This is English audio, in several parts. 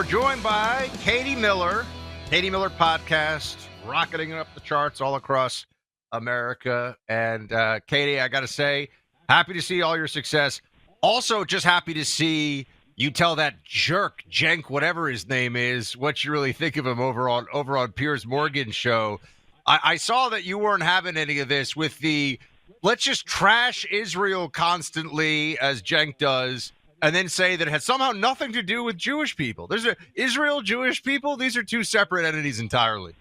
we're joined by Katie Miller. Katie Miller podcast, rocketing up the charts all across America. And Katie, I got to say, happy to see all your success. Also, just happy to see you tell that jerk, Jenk, whatever his name is, what you really think of him over on Piers Morgan's show. I saw that you weren't having any of this with the let's just trash Israel constantly, as Jenk does, and then say that it has somehow nothing to do with Jewish people. There's Israel, Jewish people. These are two separate entities entirely.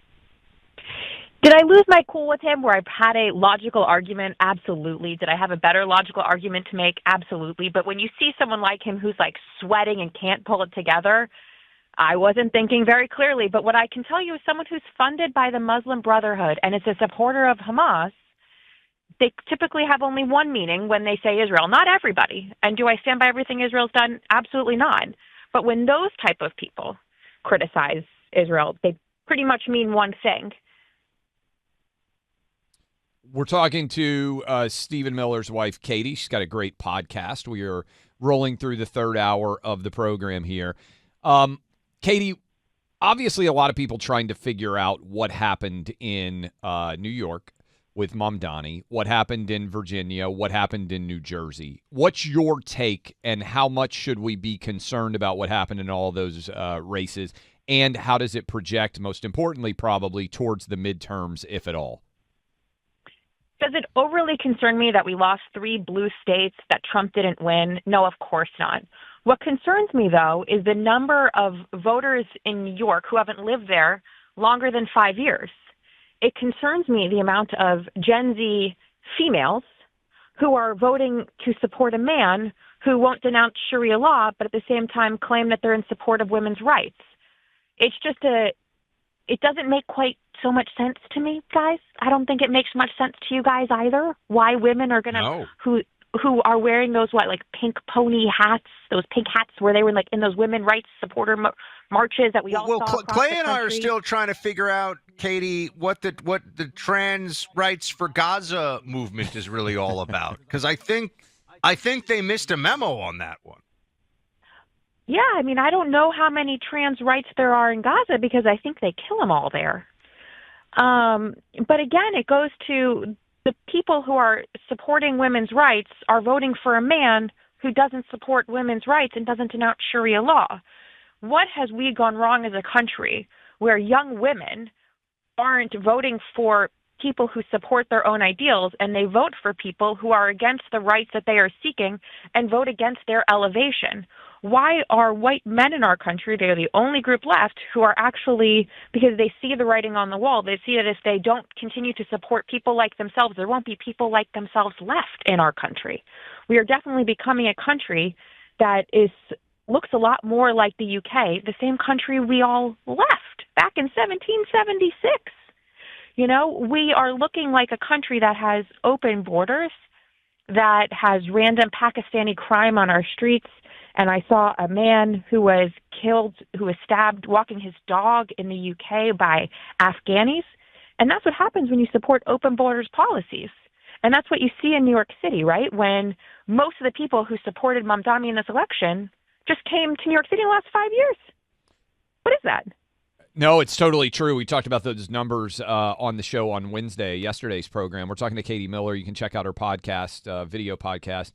Did I lose my cool with him where I had a logical argument? Absolutely. Did I have a better logical argument to make? Absolutely. But when you see someone like him who's like sweating and can't pull it together, I wasn't thinking very clearly. But what I can tell you is someone who's funded by the Muslim Brotherhood and is a supporter of Hamas, they typically have only one meaning when they say Israel. Not everybody. And do I stand by everything Israel's done? Absolutely not. But when those type of people criticize Israel, they pretty much mean one thing. We're talking to Stephen Miller's wife, Katie. She's got a great podcast. We are rolling through the third hour of the program here. Katie, obviously a lot of people trying to figure out what happened in New York with Mamdani, what happened in Virginia, what happened in New Jersey. What's your take, and how much should we be concerned about what happened in all those races, and how does it project, most importantly, probably towards the midterms, if at all? Does it overly concern me that we lost 3 blue states, that Trump didn't win? No, of course not. What concerns me, though, is the number of voters in New York who haven't lived there longer than 5 years. It concerns me the amount of Gen Z females who are voting to support a man who won't denounce Sharia law, but at the same time claim that they're in support of women's rights. It's just it doesn't make quite so much sense to me, guys. I don't think it makes much sense to you guys either. Why women are gonna who are wearing those like pink pony hats, those pink hats where they were like in those women rights supporter marches that we all saw across Clay and the I are country. still trying to figure out, Katie, what the trans rights for Gaza movement is really all about, because I think they missed a memo on that one. Yeah, I mean, I don't know how many trans rights there are in Gaza because I think they kill them all there. But again, it goes to the people who are supporting women's rights are voting for a man who doesn't support women's rights and doesn't denounce Sharia law. What has we gone wrong as a country where young women aren't voting for people who support their own ideals, and they vote for people who are against the rights that they are seeking and vote against their elevation? Why are white men in our country, they're the only group left, who are actually, because they see the writing on the wall, they see that if they don't continue to support people like themselves, there won't be people like themselves left in our country. We are definitely becoming a country that looks a lot more like the UK, the same country we all left back in 1776. You know, we are looking like a country that has open borders, that has random Pakistani crime on our streets. And I saw a man who was killed, who was stabbed walking his dog in the UK by Afghanis. And that's what happens when you support open borders policies. And that's what you see in New York City, right? When most of the people who supported Mamdani in this election just came to New York City in the last 5 years. What is that? No, it's totally true. We talked about those numbers on the show on Wednesday, yesterday's program. We're talking to Katie Miller. You can check out her podcast, video podcast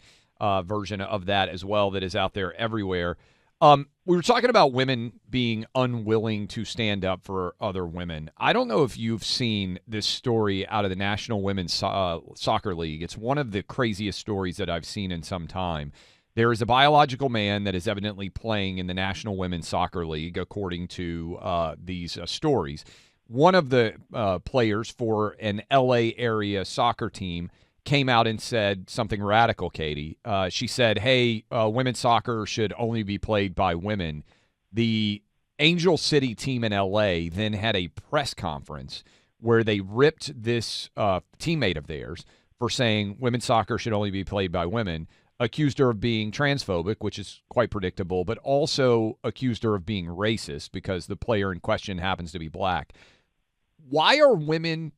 version of that as well, that is out there everywhere. We were talking about women being unwilling to stand up for other women. I don't know if you've seen this story out of the National Women's Soccer League. It's one of the craziest stories that I've seen in some time. There is a biological man that is evidently playing in the National Women's Soccer League, according to these stories. One of the players for an L.A. area soccer team came out and said something radical, Katie. She said, hey, women's soccer should only be played by women. The Angel City team in L.A. then had a press conference where they ripped this teammate of theirs for saying women's soccer should only be played by women, accused her of being transphobic, which is quite predictable, but also accused her of being racist because the player in question happens to be black. Why are women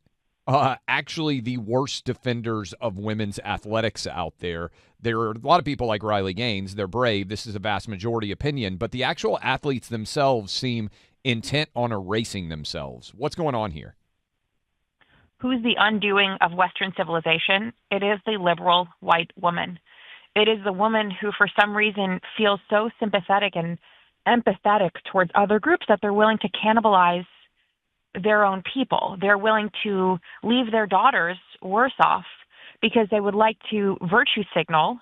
actually the worst defenders of women's athletics out there. There are a lot of people like Riley Gaines. They're brave. This is a vast majority opinion. But the actual athletes themselves seem intent on erasing themselves. What's going on here? Who's the undoing of Western civilization? It is the liberal white woman. It is the woman who, for some reason, feels so sympathetic and empathetic towards other groups that they're willing to cannibalize their own people. They're willing to leave their daughters worse off because they would like to virtue signal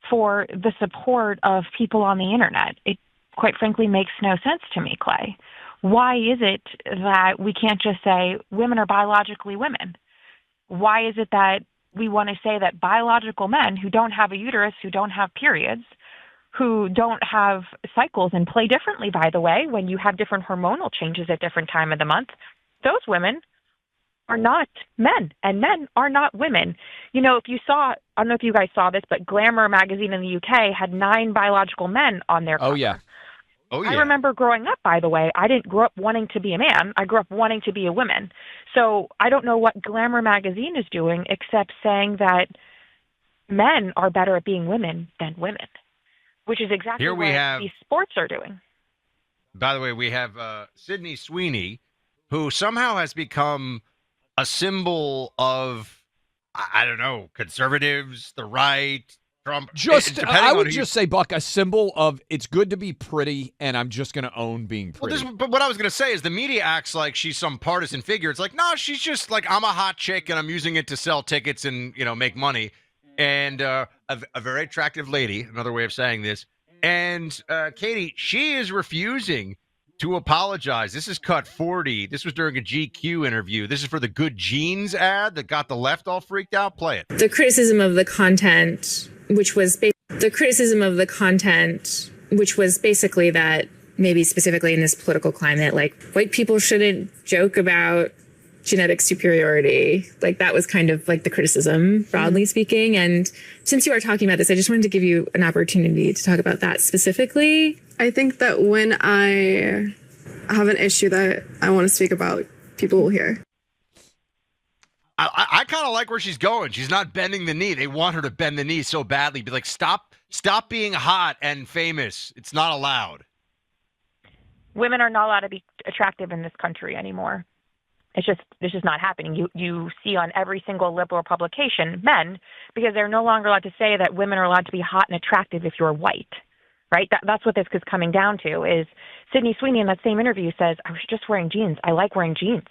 for the support of people on the internet. It quite frankly makes no sense to me, Clay. Why is it that we can't just say women are biologically women? Why is it that we want to say that biological men who don't have a uterus, who don't have periods, who don't have cycles and play differently, by the way, when you have different hormonal changes at different time of the month, those women are not men, and men are not women. You know, if you saw, I don't know if you guys saw this, but Glamour magazine in the UK had 9 biological men on their cover. Oh, yeah. Oh, yeah. I remember growing up, by the way, I didn't grow up wanting to be a man. I grew up wanting to be a woman. So I don't know what Glamour magazine is doing except saying that men are better at being women than women, which is exactly Here we what have, these sports are doing. by the way, we have Sydney Sweeney, who somehow has become a symbol of, I don't know, conservatives, the right, Trump. I would just say, Buck, a symbol of it's good to be pretty, and I'm just going to own being pretty. Well, but what I was going to say is the media acts like she's some partisan figure. It's like, no, she's just like, I'm a hot chick, and I'm using it to sell tickets and, make money. And a very attractive lady, another way of saying this. And Katie, she is refusing to apologize. This is cut 40. This was during a GQ interview. This is for the Good Genes ad that got the left all freaked out. Play it. The criticism of the content, which was basically that maybe specifically in this political climate, like white people shouldn't joke about genetic superiority. Like that was kind of like the criticism, broadly speaking. And since you are talking about this, I just wanted to give you an opportunity to talk about that specifically. I think that when I have an issue that I want to speak about, people will hear. I kind of like where she's going. She's not bending the knee. They want her to bend the knee so badly. Be like, stop being hot and famous. It's not allowed. Women are not allowed to be attractive in this country anymore. It's just not happening. You see on every single liberal publication men, because they're no longer allowed to say that women are allowed to be hot and attractive if you're white, right? That's what this is coming down to. Is Sydney Sweeney in that same interview says, I was just wearing jeans. I like wearing jeans.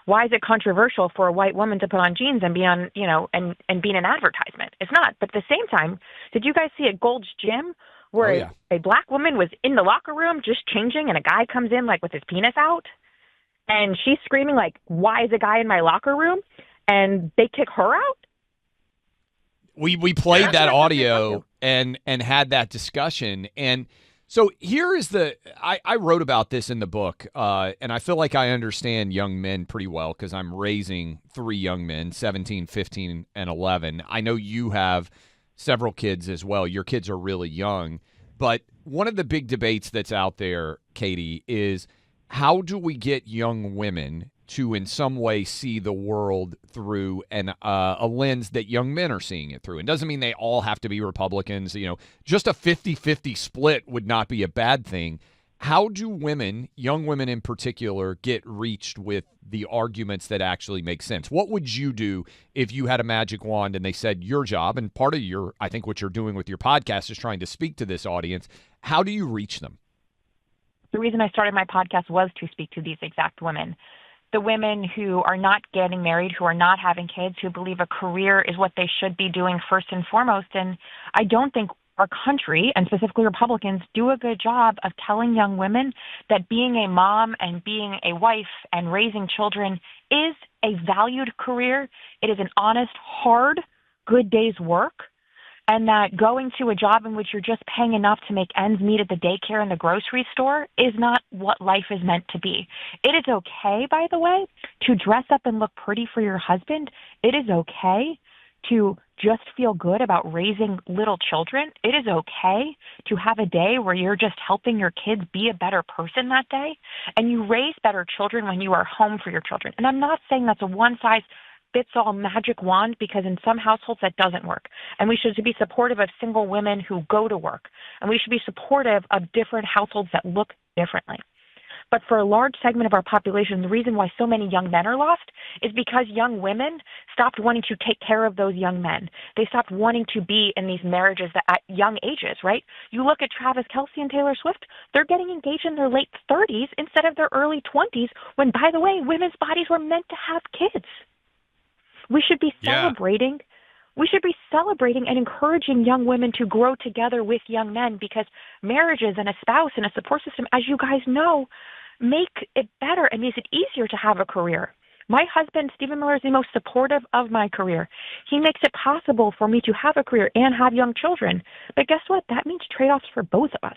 Why is it controversial for a white woman to put on jeans and be on, and be in an advertisement? It's not. But at the same time, did you guys see at Gold's Gym where a black woman was in the locker room just changing and a guy comes in like with his penis out? And she's screaming like, why is a guy in my locker room? And they kick her out? We played that audio and had that discussion. And so here is I wrote about this in the book, and I feel like I understand young men pretty well because I'm raising 3 young men, 17, 15, and 11. I know you have several kids as well. Your kids are really young. But one of the big debates that's out there, Katie, is how do we get young women to in some way see the world through a lens that young men are seeing it through? It doesn't mean they all have to be Republicans. Just a 50-50 split would not be a bad thing. How do women, young women in particular, get reached with the arguments that actually make sense? What would you do if you had a magic wand and they said your job, and part of I think what you're doing with your podcast is trying to speak to this audience. How do you reach them? The reason I started my podcast was to speak to these exact women. The women who are not getting married, who are not having kids, who believe a career is what they should be doing first and foremost. And I don't think our country, and specifically Republicans, do a good job of telling young women that being a mom and being a wife and raising children is a valued career. It is an honest, hard, good day's work. And that going to a job in which you're just paying enough to make ends meet at the daycare and the grocery store is not what life is meant to be. It is okay, by the way, to dress up and look pretty for your husband. It is okay to just feel good about raising little children. It is okay to have a day where you're just helping your kids be a better person that day, and you raise better children when you are home for your children. And I'm not saying that's a one-size-fits-all magic wand, because in some households that doesn't work. And we should be supportive of single women who go to work, and we should be supportive of different households that look differently. But for a large segment of our population, the reason why so many young men are lost is because young women stopped wanting to take care of those young men. They stopped wanting to be in these marriages that at young ages, right? You look at Travis Kelce and Taylor Swift, they're getting engaged in their late 30s instead of their early 20s, when, by the way, women's bodies were meant to have kids. We should be celebrating. We should be celebrating and encouraging young women to grow together with young men, because marriages and a spouse and a support system, as you guys know, make it better and makes it easier to have a career. My husband, Stephen Miller, is the most supportive of my career. He makes it possible for me to have a career and have young children. But guess what? That means trade-offs for both of us.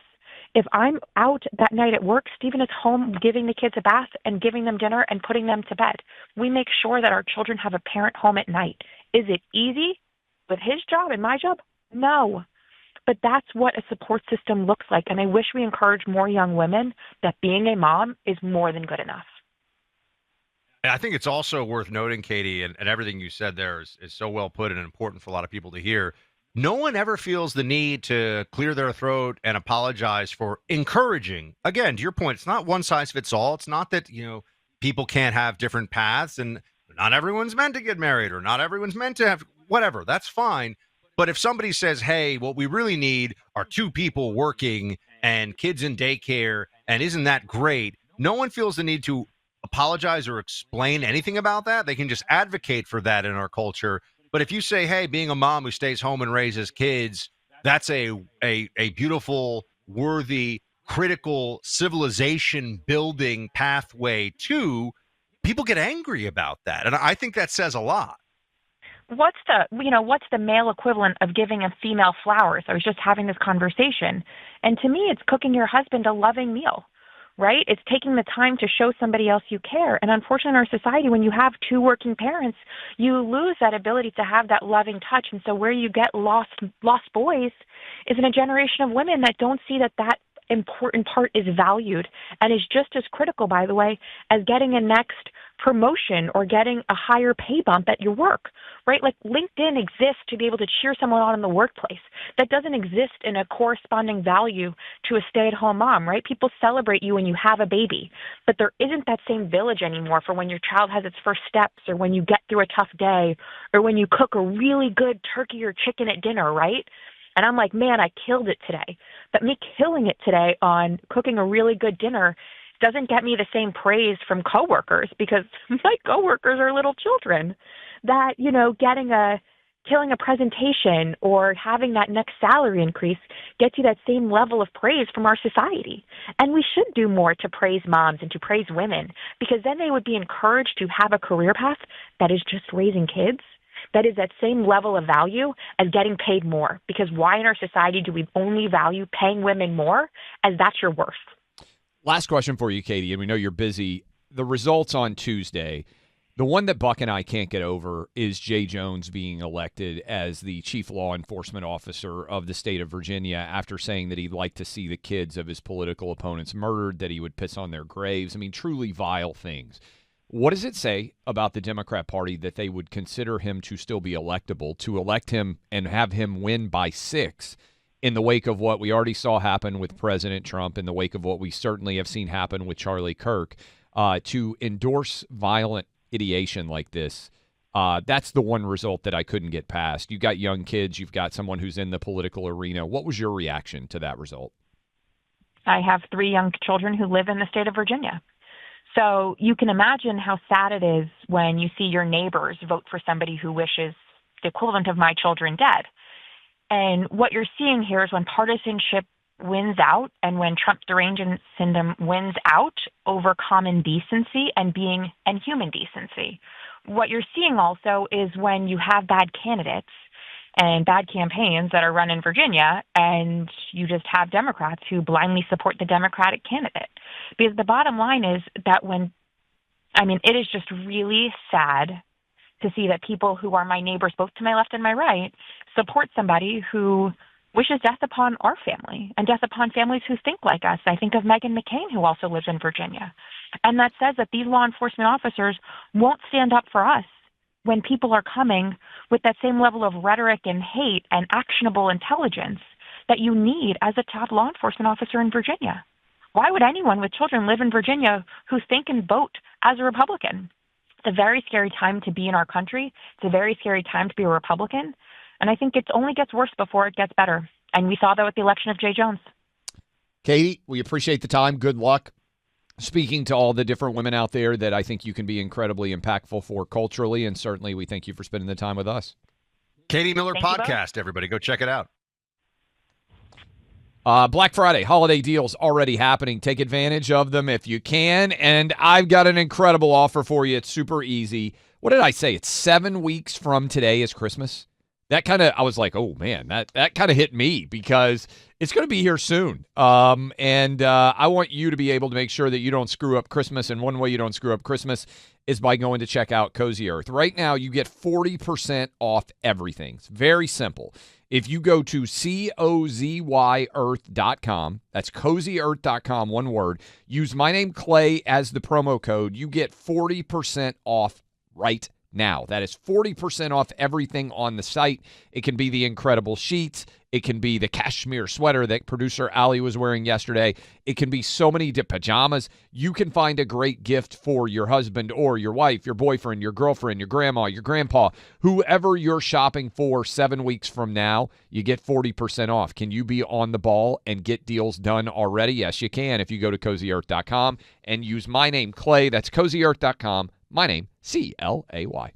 If I'm out that night at work, Stephen is home giving the kids a bath and giving them dinner and putting them to bed. We make sure that our children have a parent home at night. Is it easy with his job and my job? No. But that's what a support system looks like. And I wish we encourage more young women that being a mom is more than good enough. I think it's also worth noting, Katie, and everything you said there is so well put and important for a lot of people to hear. No one ever feels the need to clear their throat and apologize for encouraging. Again, to your point, it's not one size fits all. It's not that, people can't have different paths, and not everyone's meant to get married, or not everyone's meant to have whatever. That's fine. But if somebody says, hey, what we really need are two people working and kids in daycare, and isn't that great? No one feels the need to apologize or explain anything about that. They can just advocate for that in our culture. But if you say, hey, being a mom who stays home and raises kids, that's a beautiful, worthy, critical, civilization building pathway too, people get angry about that. And I think that says a lot. What's the male equivalent of giving a female flowers? I was just having this conversation. And to me, it's cooking your husband a loving meal, right? It's taking the time to show somebody else you care. And unfortunately, in our society, when you have two working parents, you lose that ability to have that loving touch. And so where you get lost boys is in a generation of women that don't see that important part is valued, and is just as critical, by the way, as getting a next promotion or getting a higher pay bump at your work, right? Like LinkedIn exists to be able to cheer someone on in the workplace. That doesn't exist in a corresponding value to a stay-at-home mom, right? People celebrate you when you have a baby, but there isn't that same village anymore for when your child has its first steps, or when you get through a tough day, or when you cook a really good turkey or chicken at dinner, right? And I'm like, man, I killed it today. But me killing it today on cooking a really good dinner doesn't get me the same praise from coworkers, because my coworkers are little children. That, killing a presentation or having that next salary increase gets you that same level of praise from our society. And we should do more to praise moms and to praise women, because then they would be encouraged to have a career path that is just raising kids, that is that same level of value as getting paid more. Because why in our society do we only value paying women more as that's your worth? Last question for you, Katie, and we know you're busy. The results on Tuesday, the one that Buck and I can't get over is Jay Jones being elected as the chief law enforcement officer of the state of Virginia, after saying that he'd like to see the kids of his political opponents murdered, that he would piss on their graves. I mean, truly vile things. What does it say about the Democrat Party that they would consider him to still be electable, to elect him and have him win by 6 in the wake of what we already saw happen with President Trump, in the wake of what we certainly have seen happen with Charlie Kirk, to endorse violent ideation like this? That's the one result that I couldn't get past. You got young kids. You've got someone who's in the political arena. What was your reaction to that result? I have 3 young children who live in the state of Virginia. So you can imagine how sad it is when you see your neighbors vote for somebody who wishes the equivalent of my children dead. And what you're seeing here is when partisanship wins out, and when Trump derangement syndrome wins out over common decency and human decency. What you're seeing also is when you have bad candidates and bad campaigns that are run in Virginia, and you just have Democrats who blindly support the Democratic candidate. Because the bottom line is that it is just really sad to see that people who are my neighbors, both to my left and my right, support somebody who wishes death upon our family and death upon families who think like us. I think of Meghan McCain, who also lives in Virginia. And that says that these law enforcement officers won't stand up for us when people are coming with that same level of rhetoric and hate and actionable intelligence that you need as a top law enforcement officer in Virginia. Why would anyone with children live in Virginia who think and vote as a Republican? It's a very scary time to be in our country. It's a very scary time to be a Republican. And I think it only gets worse before it gets better. And we saw that with the election of Jay Jones. Katie, we appreciate the time. Good luck speaking to all the different women out there that I think you can be incredibly impactful for culturally. And certainly we thank you for spending the time with us. Katie Miller Thank you podcast, everybody. Go check it out. Black Friday holiday deals already happening. Take advantage of them if you can. And I've got an incredible offer for you. It's super easy. What did I say? It's 7 weeks from today is Christmas. I was like, oh man, that kind of hit me because it's going to be here soon. And I want you to be able to make sure that you don't screw up Christmas. And one way you don't screw up Christmas is by going to check out Cozy Earth. Right now, you get 40% off everything. It's very simple. If you go to COZYEarth.com, that's CozyEarth.com, one word, use my name Clay as the promo code, you get 40% off right now. That is 40% off everything on the site. It can be the incredible sheets. It can be the cashmere sweater that producer Ali was wearing yesterday. It can be so many pajamas. You can find a great gift for your husband or your wife, your boyfriend, your girlfriend, your grandma, your grandpa, whoever you're shopping for 7 weeks from now, you get 40% off. Can you be on the ball and get deals done already? Yes, you can if you go to CozyEarth.com and use my name, Clay. That's CozyEarth.com. My name, CLAY.